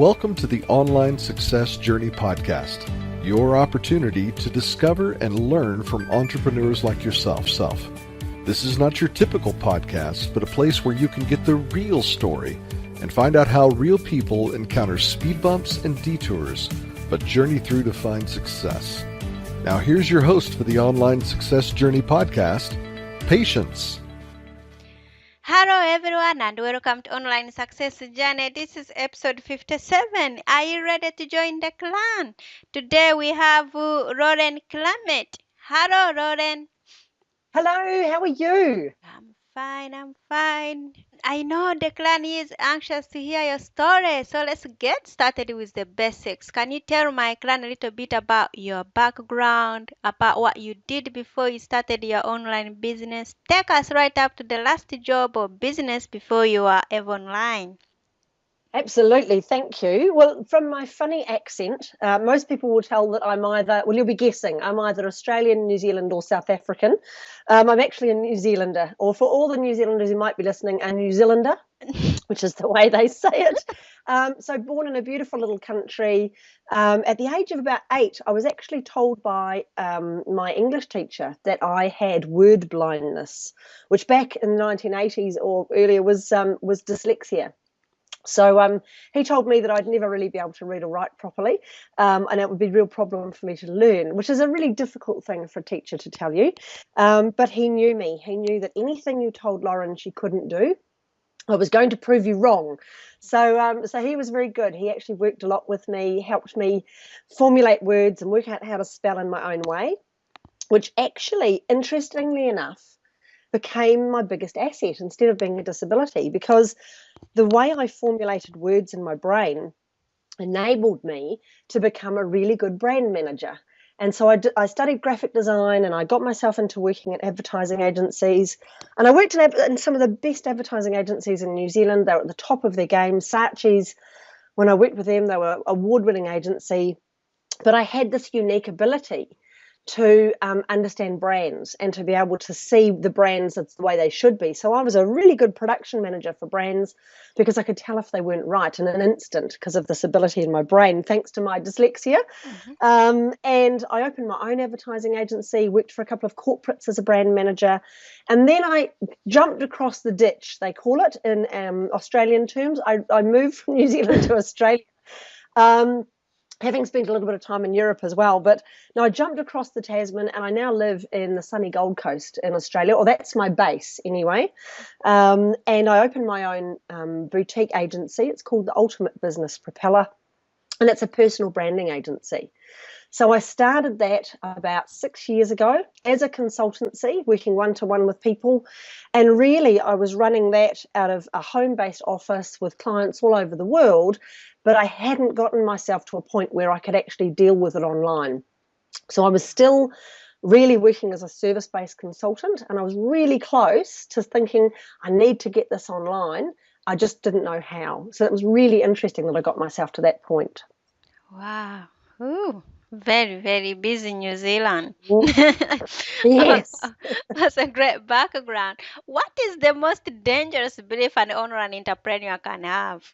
Welcome to the Online Success Journey podcast, your opportunity to discover and learn from entrepreneurs like yourself. This is not your typical podcast, but a place where you can get the real story and find out how real people encounter speed bumps and detours, but journey through to find success. Now here's your host for the Online Success Journey podcast, Patience. Hello everyone and welcome to Online Success Journey. This is episode 57. Are you ready to join the clan? Today we have Lauren Clemett. Hello Lauren. Hello, how are you? I'm fine. I know the clan is anxious to hear your story, so let's get started with the basics. Can you tell my clan a little bit about your background, about what you did before you started your online business? Take us right up to the last job or business before you were ever online. Absolutely, thank you. Well, from my funny accent, most people will tell that I'm either, well, you'll be guessing, I'm either Australian, New Zealand or South African. I'm actually a New Zealander, or for all the New Zealanders who might be listening, a New Zealander, which is the way they say it. So born in a beautiful little country. At the age of about 8, I was actually told by my English teacher that I had word blindness, which back in the 1980s or earlier was dyslexia. So he told me that I'd never really be able to read or write properly, and it would be a real problem for me to learn, which is a really difficult thing for a teacher to tell you. But he knew me. He knew that anything you told Lauren she couldn't do, I was going to prove you wrong. So he was very good. He actually worked a lot with me, helped me formulate words and work out how to spell in my own way, which actually, interestingly enough, became my biggest asset instead of being a disability, because the way I formulated words in my brain enabled me to become a really good brand manager. And so I studied graphic design, and I got myself into working at advertising agencies. And I worked in some of the best advertising agencies in New Zealand. They were at the top of their game. Saatchi's, when I worked with them, they were an award-winning agency. But I had this unique ability to understand brands and to be able to see the brands the way they should be. So I was a really good production manager for brands because I could tell if they weren't right in an instant because of this ability in my brain, thanks to my dyslexia. And I opened my own advertising agency, worked for a couple of corporates as a brand manager, and then I jumped across the ditch, they call it in Australian terms. I moved from New Zealand to Australia. Having spent a little bit of time in Europe as well. But no, I jumped across the Tasman and I now live in the sunny Gold Coast in Australia, or that's my base anyway. And I opened my own boutique agency. It's called the Ultimate Business Propellor, and it's a personal branding agency. So I started that about 6 years ago as a consultancy, working one-to-one with people. And really, I was running that out of a home-based office with clients all over the world, but I hadn't gotten myself to a point where I could actually deal with it online. So I was still really working as a service-based consultant, and I was really close to thinking, I need to get this online. I just didn't know how. So it was really interesting that I got myself to that point. Wow. Ooh. Very, very busy New Zealand. Yes. That's a great background. What is the most dangerous belief an online entrepreneur can have?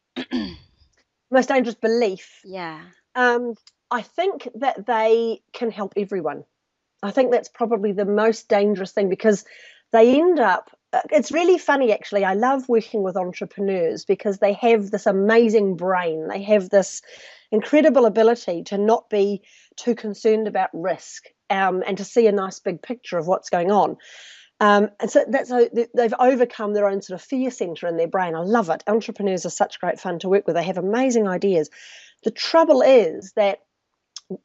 Most dangerous belief? Yeah. I think that they can help everyone. I think that's probably the most dangerous thing, because they end up, it's really funny actually, I love working with entrepreneurs because they have this amazing brain. They have this incredible ability to not be too concerned about risk and to see a nice big picture of what's going on. And so that's how they've overcome their own sort of fear center in their brain. I love it. Entrepreneurs are such great fun to work with. They have amazing ideas. The trouble is that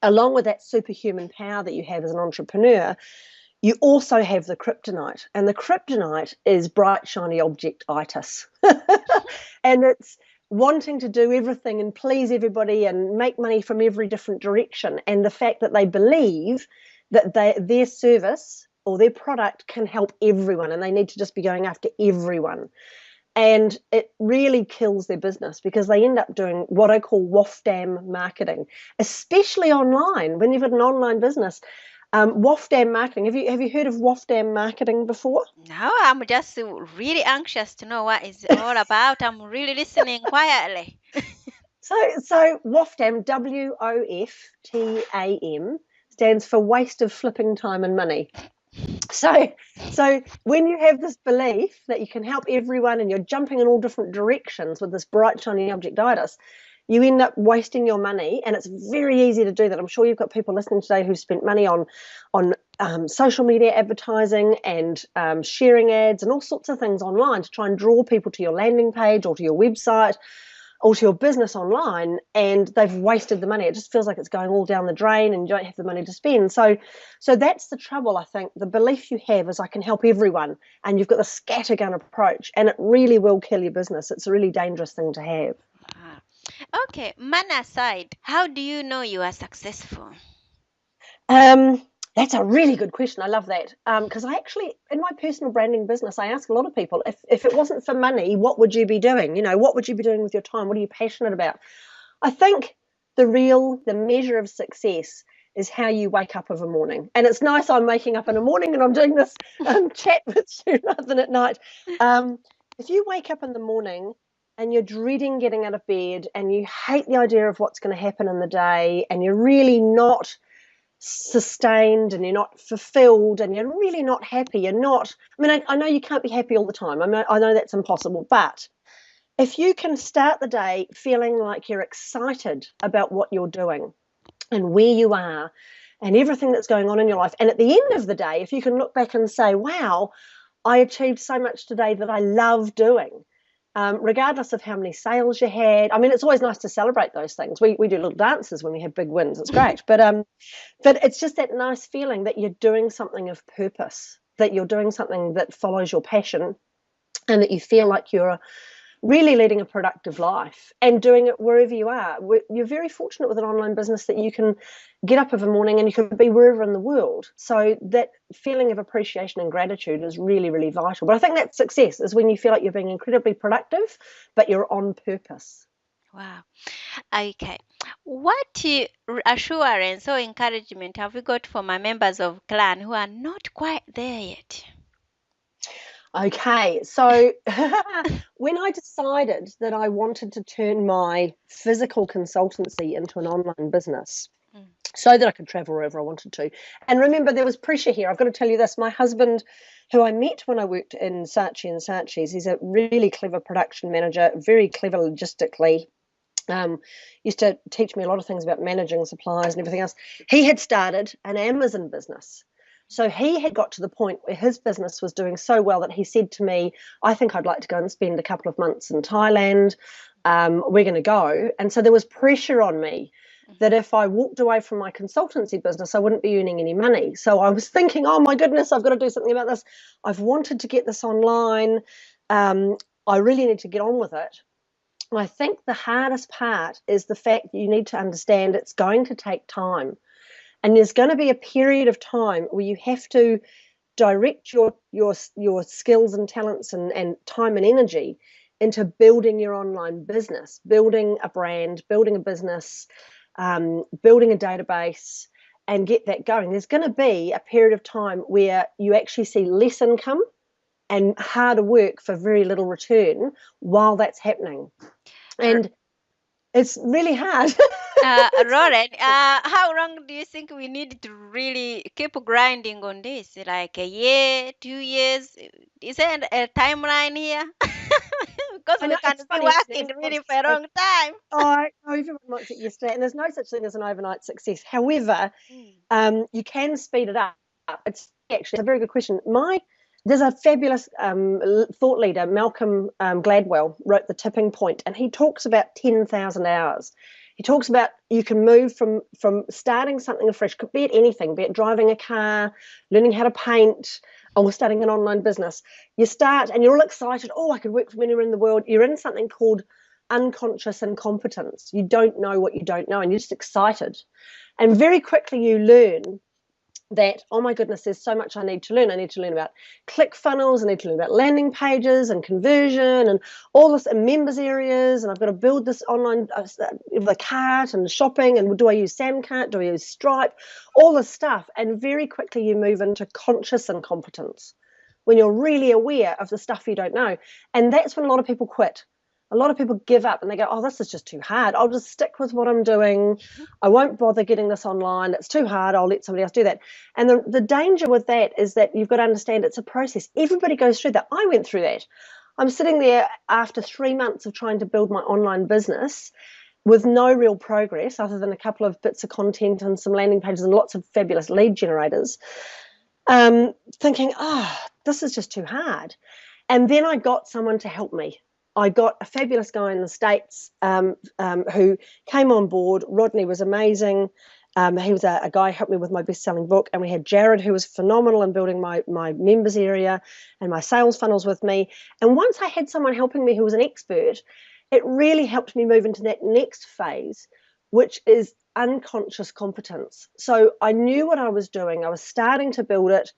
along with that superhuman power that you have as an entrepreneur, you also have the kryptonite, and the kryptonite is bright, shiny object-itis. And it's wanting to do everything and please everybody and make money from every different direction. And the fact that they believe that their service or their product can help everyone and they need to just be going after everyone. And it really kills their business because they end up doing what I call WAFDAM marketing, especially online. When you've got an online business, WAFDAM marketing. Have you heard of WAFDAM marketing before? No, I'm just really anxious to know what it's all about. I'm really listening quietly. So WOFTAM, WOFTAM, stands for waste of flipping time and money. So when you have this belief that you can help everyone and you're jumping in all different directions with this bright, shiny objectitis, you end up wasting your money, and it's very easy to do that. I'm sure you've got people listening today who've spent money on social media advertising and sharing ads and all sorts of things online to try and draw people to your landing page or to your website or to your business online, and they've wasted the money. It just feels like it's going all down the drain and you don't have the money to spend. So that's the trouble, I think. The belief you have is I can help everyone, and you've got the scattergun approach, and it really will kill your business. It's a really dangerous thing to have. Okay, money aside, how do you know you are successful? That's a really good question. I love that. Because I actually, in my personal branding business, I ask a lot of people, if it wasn't for money, what would you be doing? What would you be doing with your time? What are you passionate about? I think the measure of success is how you wake up of a morning. And it's nice I'm waking up in the morning and I'm doing this chat with you rather than at night. If you wake up in the morning and you're dreading getting out of bed and you hate the idea of what's going to happen in the day and you're really not sustained and you're not fulfilled and you're really not happy, I know you can't be happy all the time. I know that's impossible, but if you can start the day feeling like you're excited about what you're doing and where you are and everything that's going on in your life, and at the end of the day, if you can look back and say, wow, I achieved so much today that I love doing, regardless of how many sales you had. It's always nice to celebrate those things. We do little dances when we have big wins. It's great. But it's just that nice feeling that you're doing something of purpose, that you're doing something that follows your passion, and that you feel like you're really leading a productive life and doing it wherever you are. You're very fortunate with an online business that you can get up of a morning and you can be wherever in the world. So that feeling of appreciation and gratitude is really, really vital. But I think that success is when you feel like you're being incredibly productive, but you're on purpose. Wow. Okay. What assurance or encouragement have we got for my members of clan who are not quite there yet? Okay, so when I decided that I wanted to turn my physical consultancy into an online business so that I could travel wherever I wanted to, and remember there was pressure here. I've got to tell you this, my husband, who I met when I worked in Saatchi & Saatchi's, he's a really clever production manager, very clever logistically, used to teach me a lot of things about managing suppliers and everything else. He had started an Amazon business. So he had got to the point where his business was doing so well that he said to me, I think I'd like to go and spend a couple of months in Thailand. We're going to go. And so there was pressure on me that if I walked away from my consultancy business, I wouldn't be earning any money. So I was thinking, oh my goodness, I've got to do something about this. I've wanted to get this online. I really need to get on with it. I think the hardest part is the fact that you need to understand it's going to take time. And there's going to be a period of time where you have to direct your skills and talents and time and energy into building your online business, building a brand, building a business, building a database, and get that going. There's going to be a period of time where you actually see less income and harder work for very little return while that's happening. And it's really hard. Lauren, how long do you think we need to really keep grinding on this? Like a year, 2 years? Is there a timeline here? Because we can be working really for a long time. Oh, everyone wants it yesterday, and there's no such thing as an overnight success. However, you can speed it up. It's actually a very good question. There's a fabulous thought leader, Malcolm Gladwell, wrote The Tipping Point, and he talks about 10,000 hours. He talks about you can move from starting something afresh, could be it anything, be it driving a car, learning how to paint, or starting an online business. You start and you're all excited. Oh, I could work from anywhere in the world. You're in something called unconscious incompetence. You don't know what you don't know, and you're just excited. And very quickly you learn that, oh my goodness, there's so much I need to learn. I need to learn about ClickFunnels. I need to learn about landing pages and conversion and all this, and members areas. And I've got to build this online, the cart and shopping. And do I use Samcart? Do I use Stripe? All this stuff. And very quickly you move into conscious incompetence when you're really aware of the stuff you don't know. And that's when a lot of people quit. A lot of people give up and they go, oh, this is just too hard. I'll just stick with what I'm doing. I won't bother getting this online. It's too hard. I'll let somebody else do that. And the danger with that is that you've got to understand it's a process. Everybody goes through that. I went through that. I'm sitting there after 3 months of trying to build my online business with no real progress other than a couple of bits of content and some landing pages and lots of fabulous lead generators, thinking, this is just too hard. And then I got someone to help me. I got a fabulous guy in the States who came on board. Rodney was amazing. He was a guy who helped me with my best-selling book. And we had Jared, who was phenomenal in building my members area and my sales funnels with me. And once I had someone helping me who was an expert, it really helped me move into that next phase, which is unconscious competence. So I knew what I was doing. I was starting to build it.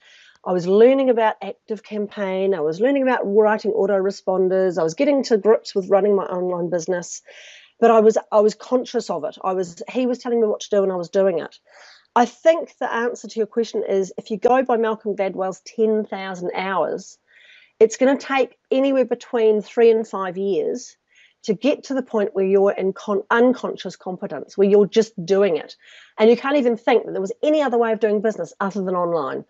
I was learning about ActiveCampaign. I was learning about writing autoresponders. I was getting to grips with running my online business, but I was conscious of it. He was telling me what to do and I was doing it. I think the answer to your question is, if you go by Malcolm Gladwell's 10,000 hours, it's going to take anywhere between 3 and 5 years to get to the point where you're in unconscious competence, where you're just doing it. And you can't even think that there was any other way of doing business other than online.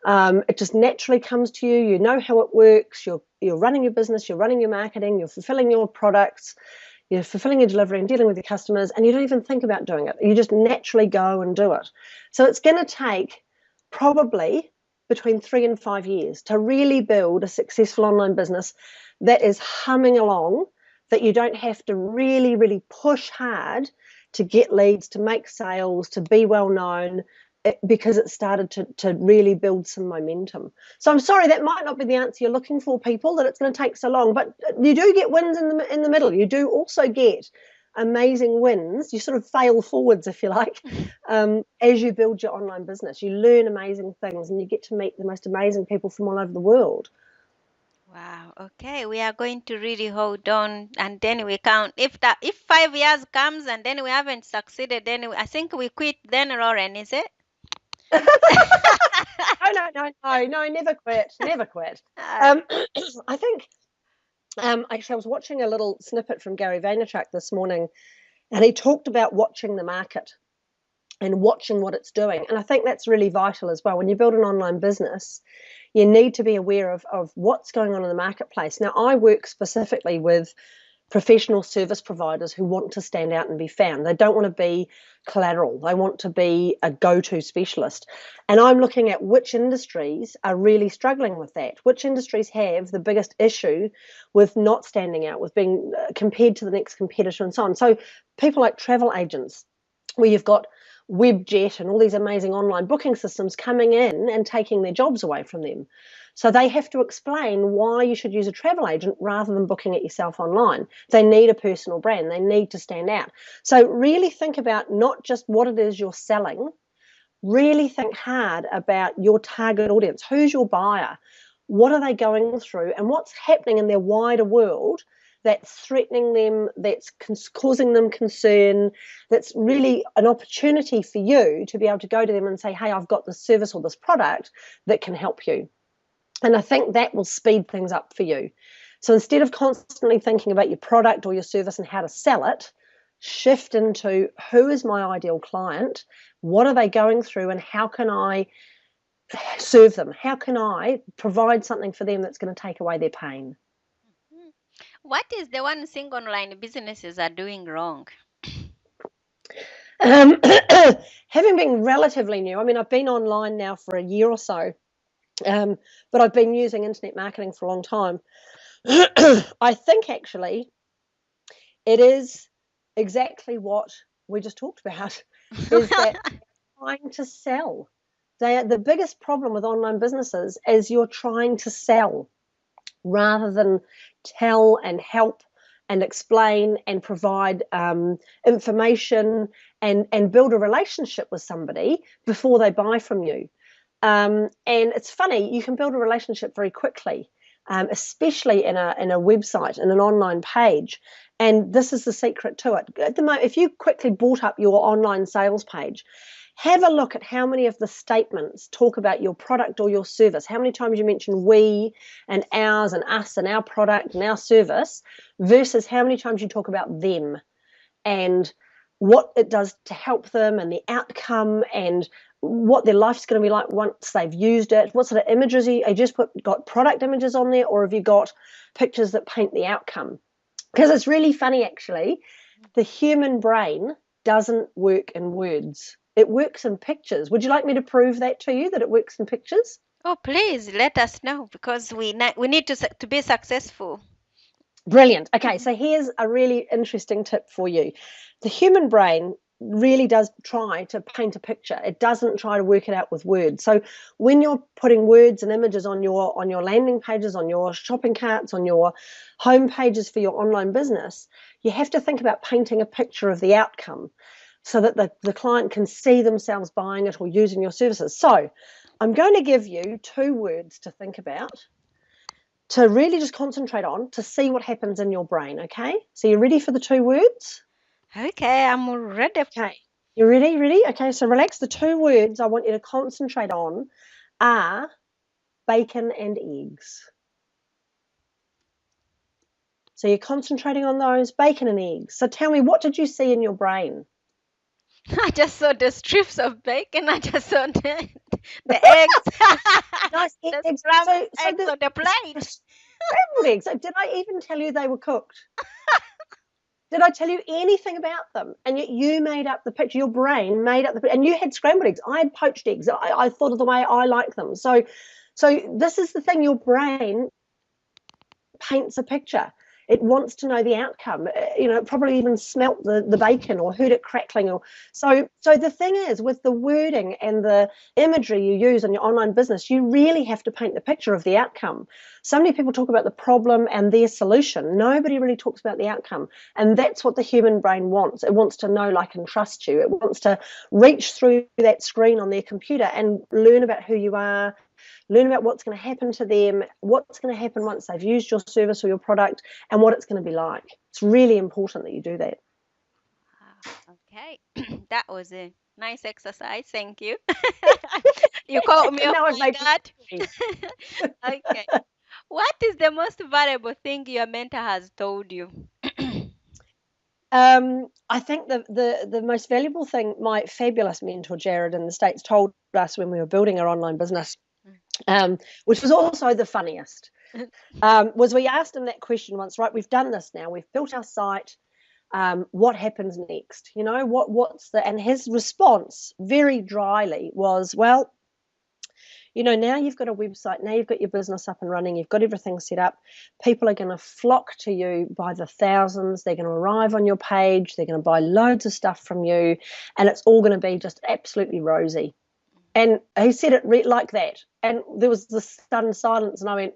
It just naturally comes to you. You know how it works. You're running your business. You're running your marketing. You're fulfilling your products. You're fulfilling your delivery and dealing with your customers. And you don't even think about doing it. You just naturally go and do it. So it's going to take probably between 3 and 5 years to really build a successful online business that is humming along, that you don't have to really, really push hard to get leads, to make sales, to be well known, because it started to really build some momentum. So I'm sorry, that might not be the answer you're looking for, people, that it's going to take so long, but you do get wins in the middle. You do also get amazing wins. You sort of fail forwards, if you like, as you build your online business. You learn amazing things and you get to meet the most amazing people from all over the world. Wow. Okay, we are going to really hold on, and then we count. If 5 years comes and then we haven't succeeded, then I think we quit. Then, Lauren, is it? No, never quit. I think actually I was watching a little snippet from Gary Vaynerchuk this morning, and he talked about watching the market and watching what it's doing. And I think that's really vital as well. When you build an online business, you need to be aware of what's going on in the marketplace. Now, I work specifically with professional service providers who want to stand out and be found. They don't want to be collateral. They want to be a go-to specialist. And I'm looking at which industries are really struggling with that, which industries have the biggest issue with not standing out, with being compared to the next competitor and so on. So people like travel agents, where you've got Webjet and all these amazing online booking systems coming in and taking their jobs away from them. So they have to explain why you should use a travel agent rather than booking it yourself online. They need a personal brand. They need to stand out. So really think about not just what it is you're selling. Really think hard about your target audience. Who's your buyer? What are they going through? And what's happening in their wider world that's threatening them, that's causing them concern, that's really an opportunity for you to be able to go to them and say, hey, I've got this service or this product that can help you. And I think that will speed things up for you. So instead of constantly thinking about your product or your service and how to sell it, shift into who is my ideal client, what are they going through, and how can I serve them? How can I provide something for them that's going to take away their pain? What is the one thing online businesses are doing wrong? Having been relatively new, I mean, I've been online now for a year or so, but I've been using internet marketing for a long time. I think actually it is exactly what we just talked about, is that trying to sell. The biggest problem with online businesses is you're trying to sell rather than tell and help and explain and provide information and build a relationship with somebody before they buy from you. And it's funny, you can build a relationship very quickly, especially in a website, in an online page. And this is the secret to it. At the moment, if you quickly brought up your online sales page, Have a look at how many of the statements talk about your product or your service. How many times you mention we and ours and us and our product and our service versus how many times you talk about them and what it does to help them and the outcome and what their life's going to be like once they've used it. What sort of images you just got product images on there, or have you got pictures that paint the outcome? Because it's really funny, actually. The human brain doesn't work in words. It works in pictures. Would you like me to prove that to you, that it works in pictures? Oh, please let us know, because we need to be successful. Brilliant. Okay, so here's a really interesting tip for you. The human brain really does try to paint a picture. It doesn't try to work it out with words. So when you're putting words and images on your landing pages, on your shopping carts, on your home pages for your online business, you have to think about painting a picture of the outcome so that the client can see themselves buying it or using your services. So I'm going to give you 2 words to think about, to really just concentrate on, to see what happens in your brain, okay? So you ready for the 2 words? Okay, I'm ready. Okay, you ready? Ready? Okay, so relax. The 2 words I want you to concentrate on are bacon and eggs. So you're concentrating on those, bacon and eggs. So tell me, what did you see in your brain? I just saw the strips of bacon. I just saw the eggs. Nice The eggs. scrambled eggs on the plate. Scrambled eggs. Did I even tell you they were cooked? Did I tell you anything about them? And yet you made up the picture. Your brain made up the picture. And you had scrambled eggs. I had poached eggs. I thought of the way I like them. So this is the thing. Your brain paints a picture. It wants to know the outcome. It probably even smelt the bacon or heard it crackling. So the thing is, with the wording and the imagery you use in your online business, you really have to paint the picture of the outcome. So many people talk about the problem and their solution. Nobody really talks about the outcome. And that's what the human brain wants. It wants to know, like, and trust you. It wants to reach through that screen on their computer and learn about who you are, learn about what's going to happen to them, what's going to happen once they've used your service or your product, and what it's going to be like. It's really important that you do that. Okay, that was a nice exercise. Thank you. You caught me off my guard. Okay. What is the most valuable thing your mentor has told you? I think the most valuable thing my fabulous mentor, Jared, in the States, told us when we were building our online business, which was also the funniest, was we asked him that question once, right? We've done this now. We've built our site. What happens next? And his response very dryly was, well, now you've got a website, now you've got your business up and running, you've got everything set up. People are going to flock to you by the thousands. They're going to arrive on your page. They're going to buy loads of stuff from you, and it's all going to be just absolutely rosy. And he said it like that. And there was this sudden silence, and I went,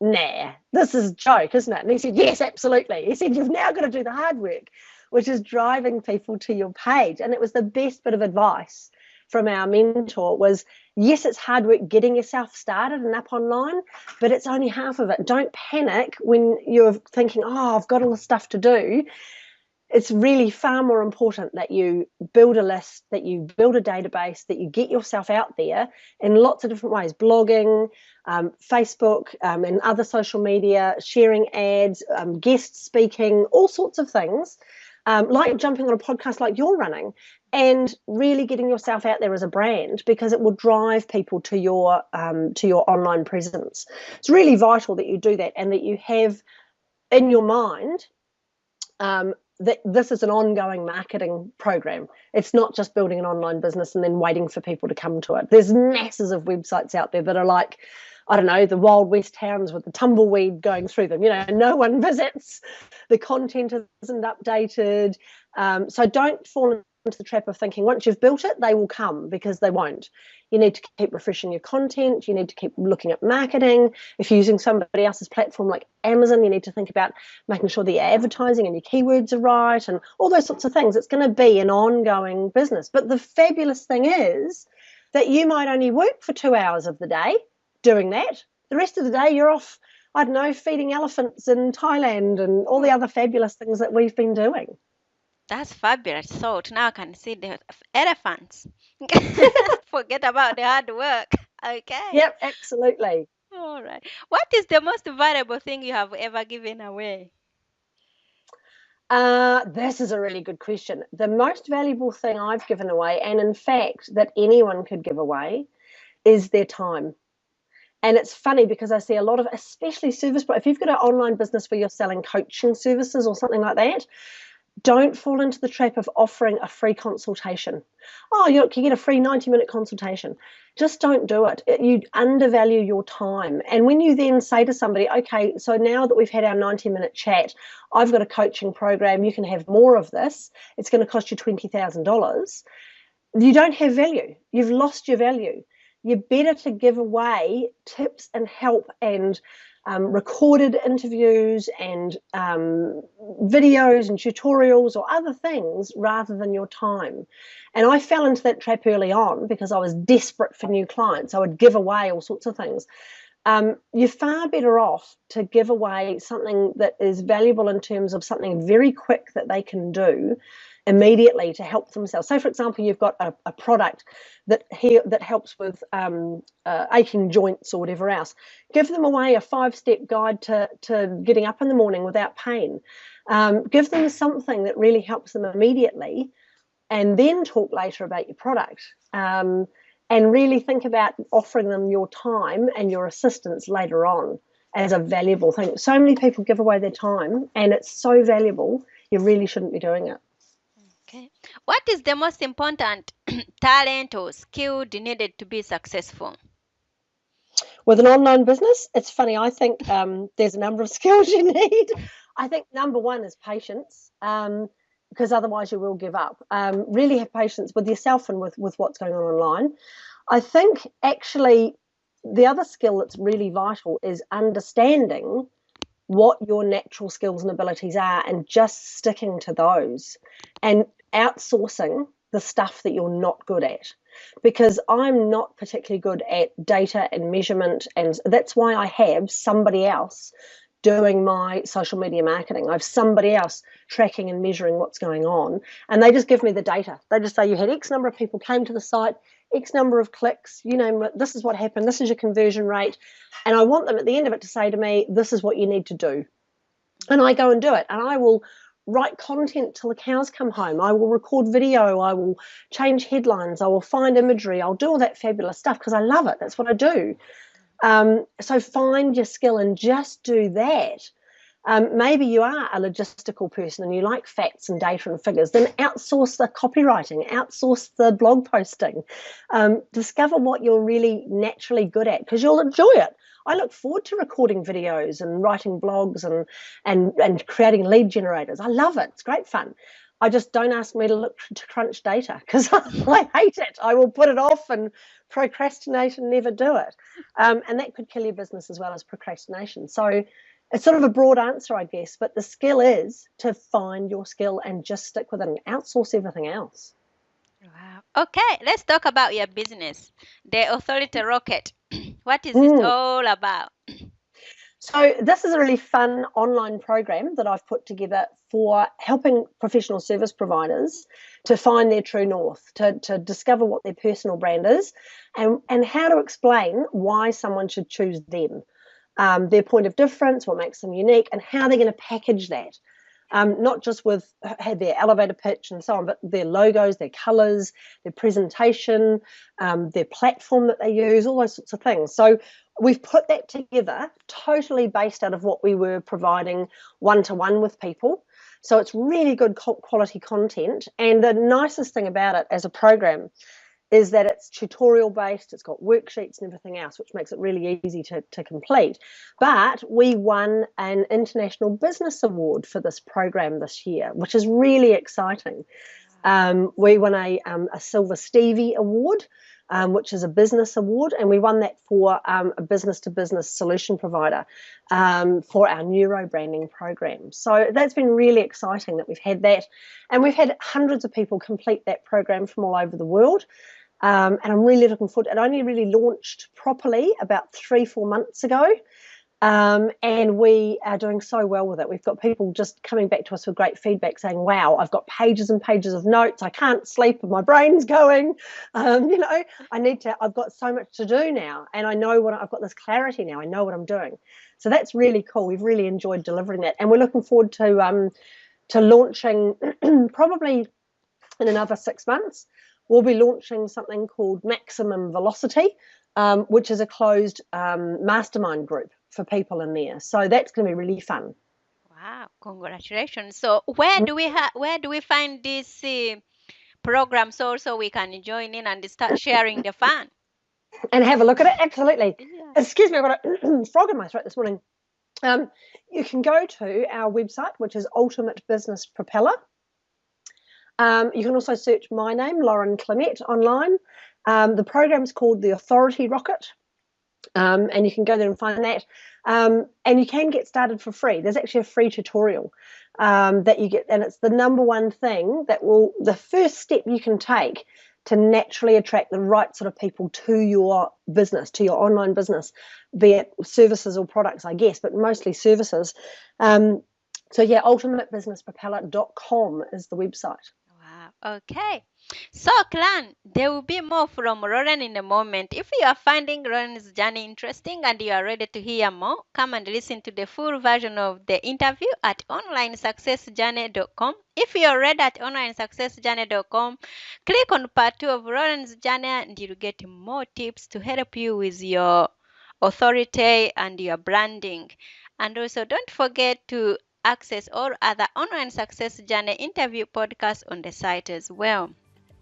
nah, this is a joke, isn't it? And he said, yes, absolutely. He said, you've now got to do the hard work, which is driving people to your page. And it was the best bit of advice from our mentor was, yes, it's hard work getting yourself started and up online, but it's only half of it. Don't panic when you're thinking, oh, I've got all the stuff to do. It's really far more important that you build a list, that you build a database, that you get yourself out there in lots of different ways, blogging, Facebook, and other social media, sharing ads, guest speaking, all sorts of things, like jumping on a podcast like you're running, and really getting yourself out there as a brand, because it will drive people to your online presence. It's really vital that you do that, and that you have in your mind that this is an ongoing marketing program. It's not just building an online business and then waiting for people to come to it. There's masses of websites out there that are like, I don't know, the Wild West towns with the tumbleweed going through them. No one visits. The content isn't updated. So don't fall into the trap of thinking once you've built it, they will come, because they won't. You need to keep refreshing your content. You need to keep looking at marketing. If you're using somebody else's platform like Amazon, you need to think about making sure that your advertising and your keywords are right and all those sorts of things. It's going to be an ongoing business. But the fabulous thing is that you might only work for 2 hours of the day doing that. The rest of the day you're off, I don't know, feeding elephants in Thailand and all the other fabulous things that we've been doing. That's fabulous. So now I can see the elephants. Forget about the hard work. Okay. Yep, absolutely. All right. What is the most valuable thing you have ever given away? This is a really good question. The most valuable thing I've given away, and in fact that anyone could give away, is their time. And it's funny because I see a lot of, especially service, if you've got an online business where you're selling coaching services or something like that, don't fall into the trap of offering a free consultation. Oh, you can get a free 90-minute consultation. Just don't do it. You undervalue your time. And when you then say to somebody, okay, so now that we've had our 90-minute chat, I've got a coaching program, you can have more of this. It's going to cost you $20,000. You don't have value. You've lost your value. You're better to give away tips and help and recorded interviews and videos and tutorials or other things rather than your time. And I fell into that trap early on because I was desperate for new clients. I would give away all sorts of things. You're far better off to give away something that is valuable in terms of something very quick that they can do immediately to help themselves. So, for example, you've got a product that helps with aching joints or whatever else. Give them away a 5-step guide to getting up in the morning without pain. Give them something that really helps them immediately, and then talk later about your product. And really think about offering them your time and your assistance later on as a valuable thing. So many people give away their time, and it's so valuable, you really shouldn't be doing it. Okay. What is the most important talent or skill needed to be successful? With an online business, it's funny. I think there's a number of skills you need. I think number one is patience, because otherwise you will give up. Really have patience with yourself and with what's going on online. I think actually the other skill that's really vital is understanding what your natural skills and abilities are and just sticking to those and outsourcing the stuff that you're not good at. Because I'm not particularly good at data and measurement, and that's why I have somebody else doing my social media marketing. I have somebody else tracking and measuring what's going on, and they just give me the data. They just say you had X number of people came to the site, X number of clicks, you know, this is what happened, this is your conversion rate, and I want them at the end of it to say to me, this is what you need to do. And I go and do it, and I will write content till the cows come home. I will record video, I will change headlines, I will find imagery, I'll do all that fabulous stuff because I love it. That's what I do. So find your skill and just do that. Maybe you are a logistical person and you like facts and data and figures, then outsource the copywriting, outsource the blog posting. Discover what you're really naturally good at because you'll enjoy it. I look forward to recording videos and writing blogs and creating lead generators. I love it. It's great fun. I just don't ask me to crunch data because I hate it. I will put it off and procrastinate and never do it. And that could kill your business as well as procrastination. So it's sort of a broad answer, I guess, but the skill is to find your skill and just stick with it and outsource everything else. Wow. Okay, let's talk about your business, the Authority Rocket. What is it all about? So this is a really fun online program that I've put together for helping professional service providers to find their true north, to discover what their personal brand is and how to explain why someone should choose them, their point of difference, what makes them unique, and how they're going to package that. Not just with their elevator pitch and so on, but their logos, their colours, their presentation, their platform that they use, all those sorts of things. So we've put that together totally based out of what we were providing one-to-one with people. So it's really good quality content. And the nicest thing about it as a program is that it's tutorial based, it's got worksheets and everything else, which makes it really easy to complete. But we won an International Business Award for this program this year, which is really exciting. We won a Silver Stevie Award, which is a business award, and we won that for a business-to-business solution provider for our Neurobranding program. So that's been really exciting that we've had that, and we've had hundreds of people complete that program from all over the world. And I'm really looking forward. It only really launched properly about 3-4 months ago. And we are doing so well with it. We've got people just coming back to us with great feedback saying, wow, I've got pages and pages of notes. I can't sleep and my brain's going. I've got so much to do now. And I've got this clarity now. I know what I'm doing. So that's really cool. We've really enjoyed delivering that. And we're looking forward to launching probably in another 6 months. We'll be launching something called Maximum Velocity, which is a closed mastermind group for people in there. So that's going to be really fun. Wow, congratulations. So where do we find this program so we can join in and start sharing the fun? And have a look at it? Absolutely. Yeah. Excuse me, I've got a frog in my throat this morning. You can go to our website, which is Ultimate Business Propeller. You can also search my name, Lauren Clemett, online. The program's called the Authority Rocket, and you can go there and find that. And you can get started for free. There's actually a free tutorial that you get, and it's the number one thing the first step you can take to naturally attract the right sort of people to your business, to your online business, be it services or products, I guess, but mostly services. So yeah, ultimatebusinesspropeller.com is the website. Wow. Okay. So, clan, there will be more from Lauren in a moment. If you are finding Lauren's journey interesting and you are ready to hear more, come and listen to the full version of the interview at onlinesuccessjourney.com. If you are ready at onlinesuccessjourney.com, click on part 2 of Lauren's journey and you'll get more tips to help you with your authority and your branding. And also, don't forget to access all other Online Success Journey interview podcasts on the site as well.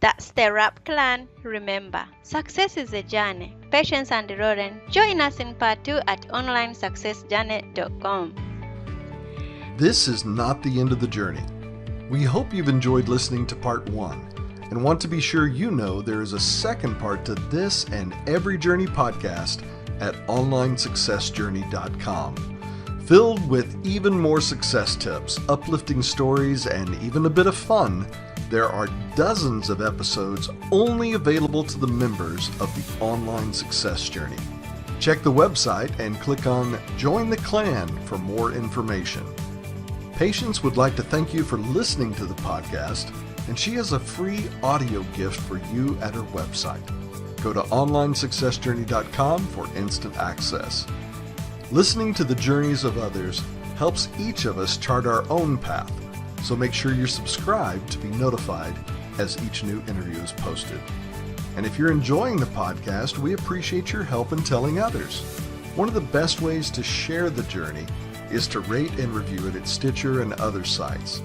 That's the wrap, clan. Remember, success is a journey. Patience and Lauren, join us in part 2 at onlinesuccessjourney.com. This is not the end of the journey. We hope you've enjoyed listening to part 1 and want to be sure you know there is a second part to this and every journey podcast at onlinesuccessjourney.com. Filled with even more success tips, uplifting stories, and even a bit of fun, there are dozens of episodes only available to the members of the Online Success Journey. Check the website and click on Join the Clan for more information. Patience would like to thank you for listening to the podcast, and she has a free audio gift for you at her website. Go to onlinesuccessjourney.com for instant access. Listening to the journeys of others helps each of us chart our own path, so make sure you're subscribed to be notified as each new interview is posted. And if you're enjoying the podcast, we appreciate your help in telling others. One of the best ways to share the journey is to rate and review it at Stitcher and other sites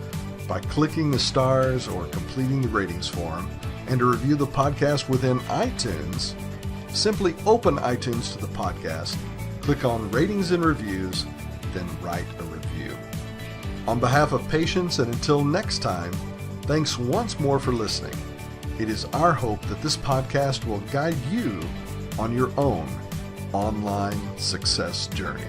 by clicking the stars or completing the ratings form. And to review the podcast within iTunes, simply open iTunes to the podcast, click on Ratings and Reviews, then write a review. On behalf of Patience, and until next time, thanks once more for listening. It is our hope that this podcast will guide you on your own online success journey.